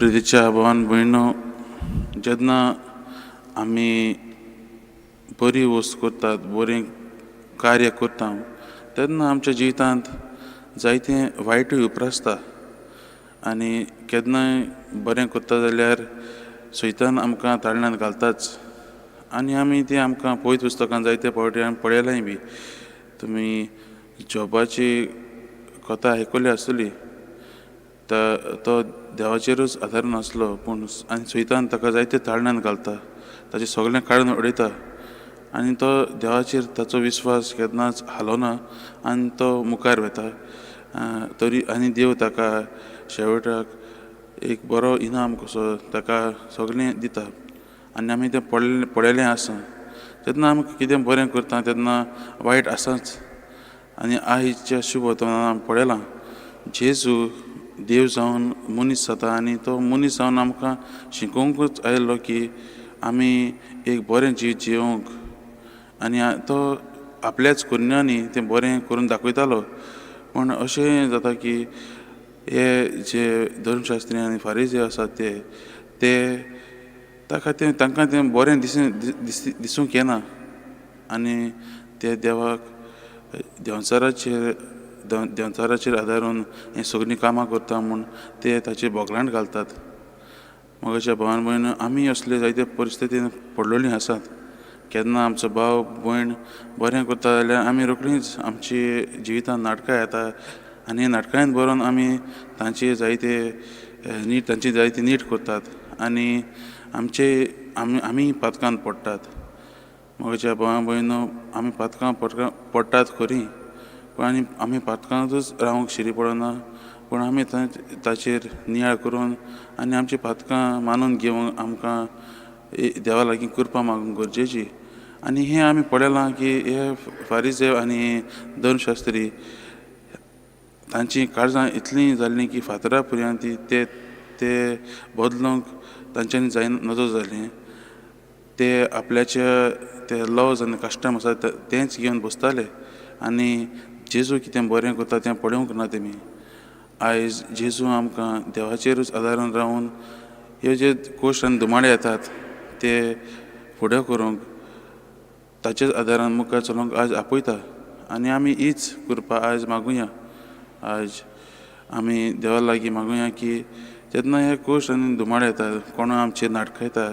प्रितीच्या भावान भयणो, जेन्ना आमी बरी वस्त करतात, बरें कार्य करता, तेन्ना आमच्या जिवितांत जायतें वायटूय उप्रासता. आनी केन्नाय बरें करता जाल्यार सैतान आमकां ताळण्यांत घालताच. आनी आमी तें आमकां पवित्र पुस्तकांत जायते फावटी पळयलांय बी. तुमी जॉबाची कथा आयकली आसतली. तो देवाचेरूच आदारून आसलो, पूण आनी सैतान ताका जायते ताळण्यांत घालता, ताचें सगळें काडून उडयता. आनी तो देवाचेर ताचो विस्वास केन्नाच हालोना आनी तो मुखार वता. तरी आनी देव ताका शेवटाक एक बरो इनाम कसो ताका सगळें दिता. आनी आमी तें पळयलें आसा. जेन्ना आमी कितें बरें करता तेन्ना वायट आसाच. आनी आयच्या शुभ वर्तमानांत आमी पळयलां, जेजू देव जावन मनीस जाता आनी तो मनीस जावन आमकां शिकोवंकूच आयिल्लो की आमी एक बरें जीव जियोंक. आनी तो आपल्याच कुडण्यांनी तें बरें करून दाखयतालो. पूण अशें जाता की हे जे धर्मशास्त्री आनी फारीसी आसात ते तांकां तें बरें दिसूंक येना. आनी ते देवाक देंवचाराचेर आदारून हें सगळीं कामां करता म्हूण ते ताचेर बोगलांट घालतात. मोगाच्या भावान भयणो, आमी असले जायते परिस्थितीन पडलेलीं आसात. केन्ना आमचो भाव भयण बरें करता जाल्यार आमी रोखडींच आमची जिवितांत नाटकां येता. आनी नाटकांत बरोवन आमी तांची जायती नीट करतात. आनी आमी पातकांत पडटात. मोगाच्या भावान भयणो, आमी पातकां पडटात खरीं, पूण आमी पातकांतूच रावंक शिरी पडना. पूण आमी ताचेर नियाळ करून आनी आमची पातकां मानून घेवंक आमकां देवा लागीं कृपा मागूंक गरजेची. आनी हें आमी पळयलां की हे फारीसी आनी धर्मशास्त्री तांची काळजां इतलीं जाल्लीं की फातरा पर्यंत ते बदलूंक तांच्यांनी जायना नजो जालें. ते आपल्याच्या ते लॉज आनी कश्टम आसा तेंच घेवन बसताले. आनी जेजू कितें बरें करता तें पळोवंक ना तेमी. आयज जेजू आमकां देवाचेरूच आदारून रावून ह्यो जे कोश्ट आनी दुमाडे येतात ते फुडें करूंक ताचेच आदारान मुखार चलोवंक आयज आपयता. आनी आमी हीच कृपा आयज मागुया. आयज आमी देवा लागीं मागुया की जेन्ना हे कोश्ट आनी दुमाडे येतात, कोण आमचेर नाटकां येता,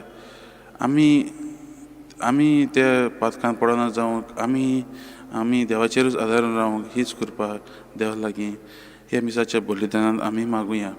आमी ते पातकांत पडना जावंक आमी देवाचेरूच आदारून रावंक हीच कृपा देवा लागीं हे मिसाच्या बलिदानांत आमी मागुया.